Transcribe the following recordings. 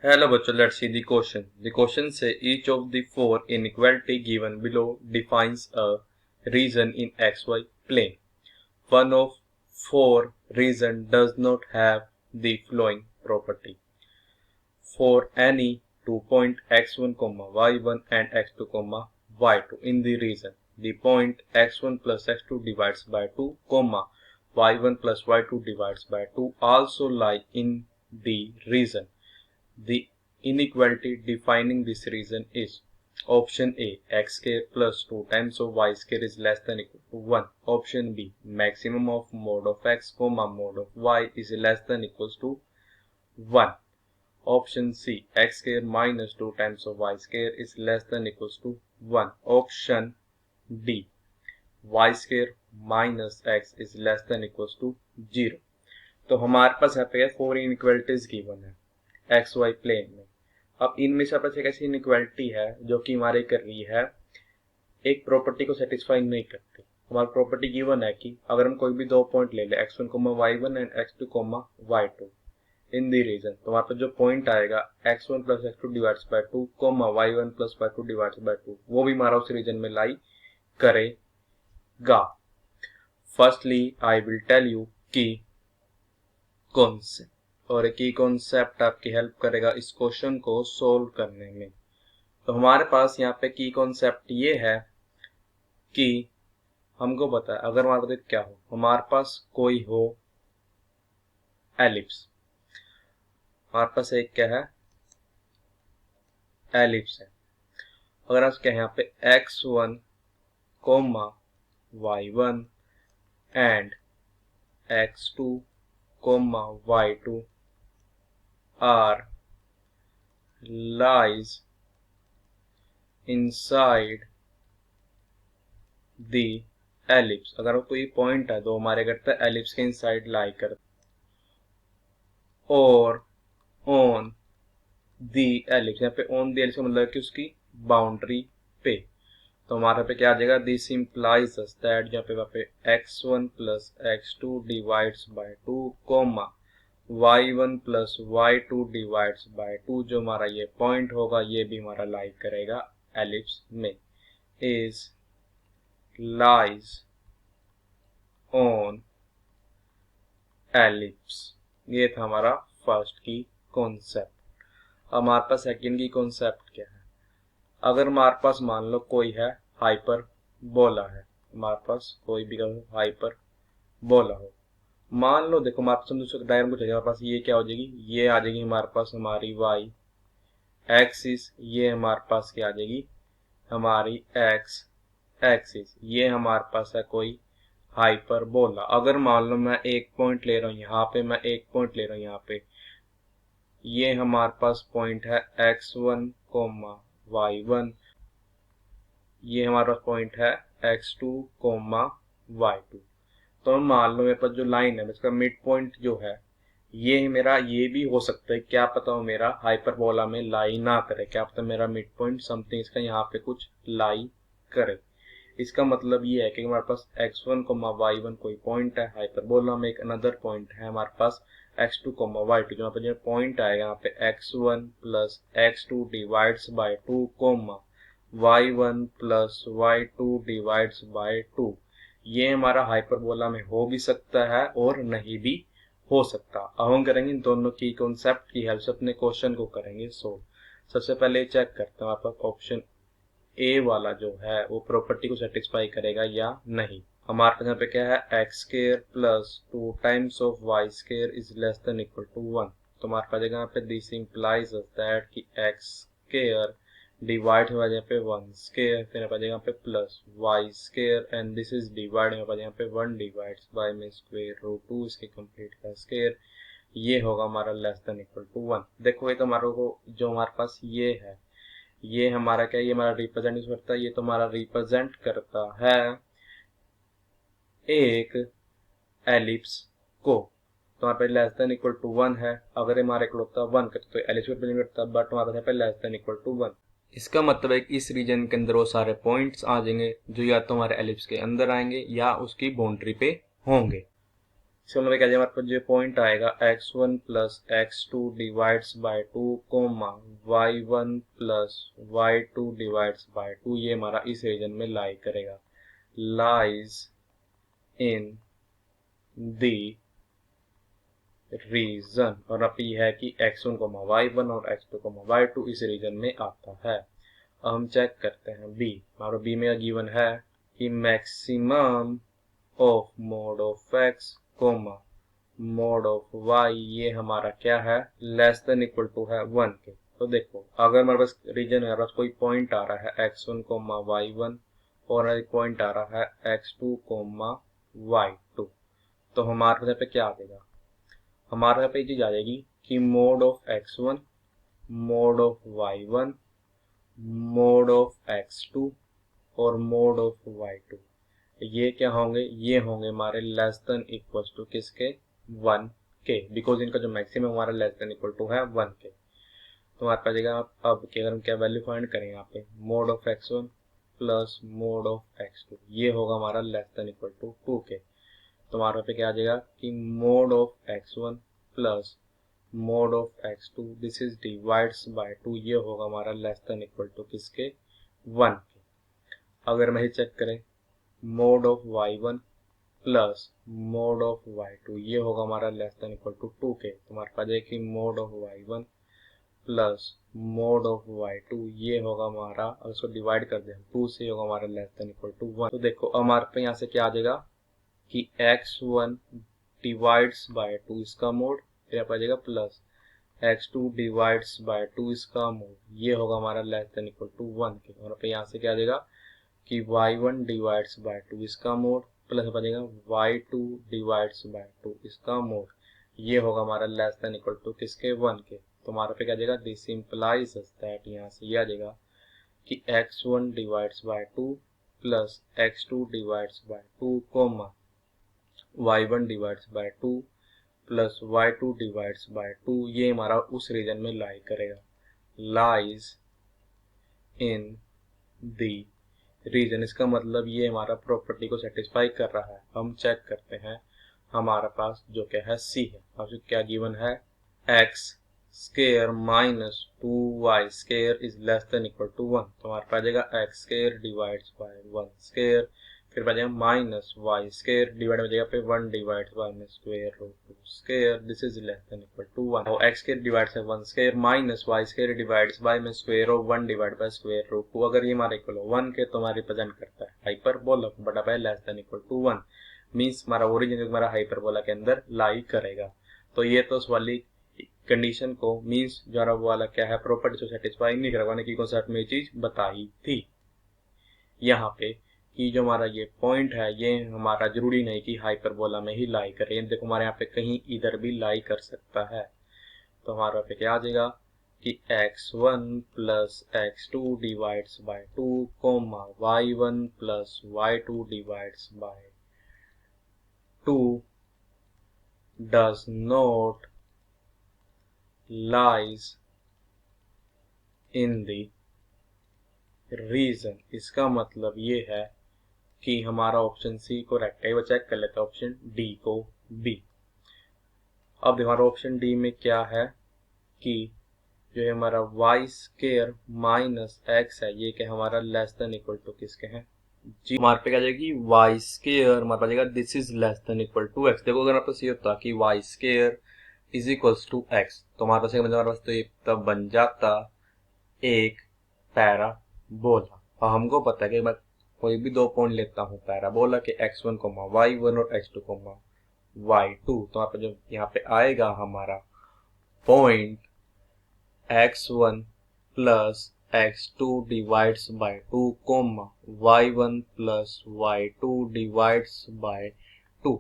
Hello बच्चों, let's see the question. The question say each of the four inequality given below defines a region in xy plane. One of four region does not have the following property. For any 2 point x1, y1 and x2, y2 in the region, the point x1 plus x2 divides by 2, y1 plus y2 divides by 2 also lie in the region. The inequality defining this region is option A, x square plus 2 times of y square is less than equal to 1. Option B, maximum of mod of x, mod of y is less than equals to 1. Option C, x square minus 2 times of y square is less than equals to 1. Option D, y square minus x is less than equals to 0. तो हमारे पास यहाँ पे 4 inequalities given है x Y plane में। अब इनमें से एक ऐसी इनइक्वालिटी है जो कि हमारे कर रही है एक प्रॉपर्टी को सेटिस्फाई नहीं करती। हमारी प्रॉपर्टी गिवन है कि अगर हम कोई भी दो पॉइंट ले ले x1, y1 and x2, y2 in the reason, तो हमारे पास जो पॉइंट आएगा x1 plus x2 divides by 2, y1 plus y2 divides by 2, वो भी हमारा उस रीजन में लाई करेगा। Firstly I will tell you की कॉन्सेप्ट, और एक ही कॉन्सेप्ट आपकी हेल्प करेगा इस क्वेश्चन को सोल्व करने में। तो हमारे पास यहाँ पे की कॉन्सेप्ट ये है कि हमको पता है अगर हमारे पास क्या हो, हमारे पास कोई हो एलिप्स, हमारे पास एक क्या है एलिप्स है। अगर आप क्या है यहाँ पे x1, y1 and x2, y2 are lies inside the ellipse। अगर कोई पॉइंट है तो हमारे करता है एलिप्स के इनसाइड लाई करता, और ऑन दी एलिप्स, यहाँ पे ऑन दी एलिप्स का मतलब कि उसकी बाउंड्री पे। तो हमारे पे क्या आ जाएगा, दिस इम्प्लाइज दैट यहाँ पे x1 plus x2 divides by 2, y1 plus y2 divides by 2, जो हमारा ये पॉइंट होगा ये भी हमारा लाई करेगा एलिप्स में, इज लाइज ऑन एलिप्स। ये था हमारा फर्स्ट की कॉन्सेप्ट। हमारे पास सेकंड की कॉन्सेप्ट क्या है, अगर हमारे पास मान लो कोई है हाइपरबोला है, हमारे पास कोई भी हाइपरबोला हो, मान लो देखो हमारे पास दूसरे डायग्राम को चाहिए, हमारे पास ये क्या हो जाएगी, ये आ जाएगी हमारे पास हमारी वाई एक्सिस, ये हमारे पास क्या आ जाएगी हमारी एक्स एक्सिस, ये हमारे पास है कोई हाइपरबोला। अगर मान लो मैं एक पॉइंट ले रहा हूँ यहाँ पे, मैं एक पॉइंट ले रहा हूँ यहाँ पे, ये हमारे पास पॉइंट है x1, y1, ये हमारे पास पॉइंट है x2, y2। तो मान लो मेरे पास जो लाइन है इसका मिड पॉइंट जो है ये मेरा, ये भी हो सकता है क्या पता हो मेरा हाइपरबोला में लाई ना करे, क्या पता मेरा मिड पॉइंट समथिंग इसका यहाँ पे कुछ लाई करे। इसका मतलब ये है कि हमारे पास x1, y1 कोई पॉइंट है हाइपरबोला में, एक अनदर पॉइंट है हमारे पास x2, y2, जहाँ पे जो पॉइंट आएगा यहाँ पे x1 plus x2 divides by 2, y1 plus y2 divides by 2। ये हमारा हाइपरबोला में हो भी सकता है और नहीं भी हो सकता। अब हम करेंगे इन दोनों की कॉन्सेप्ट की हेल्प से अपने क्वेश्चन को करेंगे सोल्व। सबसे पहले चेक करते हैं हमारे पास ऑप्शन ए वाला जो है वो प्रॉपर्टी को सेटिस्फाई करेगा या नहीं। हमारे पास यहाँ पे क्या है x square plus 2 times of y square is less than equal to 1। तो हमारे पास यहाँ पे दिस इंप्लाइज दैट कि एक्स स्क्वायर डिवाइड हो जाए पे 1 स्क्वायर, फिर यहाँ यहाँ पे plus y square and this is divide यहाँ पे 1 डिवाइड्स बाय में स्क्वायर रूट 2 इसके कंप्लीट का स्क्वायर, ये होगा हमारा लेस देन इक्वल टू 1। देखो ये तो हमारे को जो हमारे पास ये है, ये हमारा क्या, ये हमारा रिप्रेजेंट करता है, ये तो हमारा रिप्रेजेंट करता है एक एलिप्स को। तो यहाँ पे लेस देन इक्वल टू 1 है, अगर हमारा इक्वल होता है 1 तो एलिप्स को रिप्रेजेंट करता है, बट हमारे यहाँ पे लेस देन इक्वल टू 1। इसका मतलब है कि इस रीजन के अंदर वो सारे पॉइंट्स आ जाएंगे जो या तो हमारे एलिप्स के अंदर आएंगे या उसकी बाउंड्री पे होंगे। इसका मतलब क्या हमारे पास जो पॉइंट आएगा x1 plus x2 divides by 2 comma y1 plus y2 divides by 2, ये हमारा इस रीजन में लाई करेगा, लाइज इन दी रीजन। और अब ये है कि x1 y1 और x2 y2 इस रीजन में आता है। अब हम चेक करते हैं बी। हमारा बी में गिवन है कि maximum of mode of x comma mode of y, ये हमारा क्या है, लेस देन इक्वल टू है 1 के। तो देखो अगर हमारे पास रीजन है, हमारे पास कोई पॉइंट आ रहा है x1 y1 और एक पॉइंट आ रहा है x2 y2, तो हमारे पास यहाँ पे क्या आ जाएगा, हमारे यहाँ पे ये चीज आ जाएगी कि mode of x1 mode of y1 mode of x2 और मोड ऑफ y2, ये क्या होंगे, ये होंगे हमारे लेस देन इक्वल टू किसके, 1 के, बिकॉज इनका जो मैक्सिमम हमारा लेस देन इक्वल टू है 1 के। तो हमारे पास जाएगा अब कि अगर हम क्या वैल्यू फाइंड करें यहाँ पे, mode of x1 plus mode of x2, ये होगा हमारा लेस देन इक्वल टू 2 के। तो हमारे पे क्या आ जाएगा कि mode of x1 plus mode of x2 this is divides by 2, ये होगा हमारा लेस देन इक्वल टू किसके, 1 के। अगर हम चेक करें mode of y1 plus mode of y2, ये होगा हमारा लेस देन इक्वल टू 2 के। तो हमारे पास है कि mode of y1 plus mode of y2, ये होगा हमारा, अगर इसको डिवाइड कर दें 2 से, होगा हमारा लेस देन इक्वल टू 1। तो देखो हमारे पे यहाँ से क्या आ जाएगा कि x1 डिवाइड्स बाय 2 इसका मोड, फिर यहाँ पर आ जाएगा प्लस x2 डिवाइड्स बाय 2 इसका मोड, ये होगा हमारा लेस देन इक्वल टू 1 के। और पे यहाँ से क्या आ जाएगा कि y1 डिवाइड्स बाय 2 इसका मोड प्लस आ जाएगा y2 डिवाइड्स बाय 2 इसका मोड, ये होगा हमारा लेस देन इक्वल टू किसके, 1 के। तो हमारे पे क्या आ जाएगा, दिस इंप्लाइज दैट, यहाँ से ये आ जाएगा कि x1 divides by 2 plus x2 divides by 2 comma y1 divides by 2 plus y2 divides by 2, ये हमारा उस रीजन में लाई करेगा, लाइज इन दी रीजन। इसका मतलब ये हमारा प्रॉपर्टी को सेटिस्फाई कर रहा है। हम चेक करते हैं, हमारे पास जो क्या है सी है, आपसे क्या गिवन है, x square minus 2y square is less than equal to 1। तो हमारे पास जाएगा x square divides by 1 square, फिर बचेगा माइनस y स्केयर डिवाइड हो जाएगा पे 1 डिवाइड्स बाय में square root 2 square, this is less than equal to 1। और x square divides by 1 square minus y square divides by में square of 1 divide by square root 2, अगर ये हमारा equal हो 1 के तो हमारा रिप्रेजेंट करता है हाइपरबोला बटा by less than equal to 1, means हमारा ओरिजिन हमारा हाइपरबोला के अंदर लाई करेगा। तो ये तो उस वाली कंडीशन को, मींस जो हमारा वो वाला क्या है प्रॉपर्टी को सेटिस्फाई नहीं करवाने की कॉन्सेप्ट में ये चीज बताई थी। यहाँ पे कि जो हमारा ये पॉइंट है, ये हमारा जरूरी नहीं कि हाइपरबोला में ही लाई करे, देखो हमारे यहाँ पे कहीं इधर भी लाई कर सकता है। तो हमारे पे क्या आ जाएगा कि x1 plus x2 divides by 2 comma y1 plus y2 divides by 2 does not lies in the region. इसका मतलब ये है कि हमारा ऑप्शन सी करेक्ट है। वो चेक कर लेते हैं ऑप्शन डी को बी। अब हमारा ऑप्शन डी में क्या है कि जो है हमारा y स्केयर माइनस x है, ये क्या हमारा लेस देन इक्वल टू किसके हैं, जी। हमारे पे क्या जाएगी y स्केयर, हमारे पास जाएगा this is less than equal to x। देखो अगर आपको ये होता कि y square is equals to x, तो हमारे पास हमारे पास तो ये तब बन जाता एक पैराबोला। और हमको पता है कि मैं कोई भी दो पॉइंट लेता हूँ पैराबोला के x1 y1 और x2 y2, तो यहाँ पे जो यहाँ पे आएगा हमारा point x1 plus x2 divides by 2 y1 plus y2 divides by 2।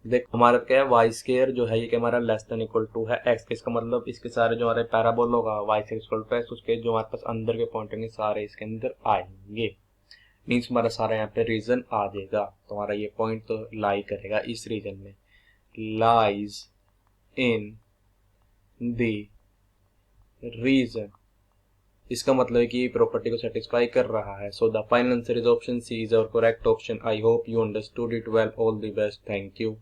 देख हमारा क्या है y स्केयर जो है ये क्या हमारा लेस देन इक्वल टू है x, इसका मतलब इसके सारे जो हमारे पैराबोल होगा y square equal to x, उसके जो हमारे पास अंदर के पॉइंट होंगे सारे इसके अंदर आएंगे, मीन्स हमारा सारा यहाँ पे रीजन आ जाएगा। तो हमारा ये पॉइंट तो लाई करेगा इस रीजन में, लाइज इन द रीजन। इसका मतलब है कि ये प्रॉपर्टी को सेटिस्फाई कर रहा है। So the final answer is option C is our correct option. I hope you understood it well. All the best. Thank you.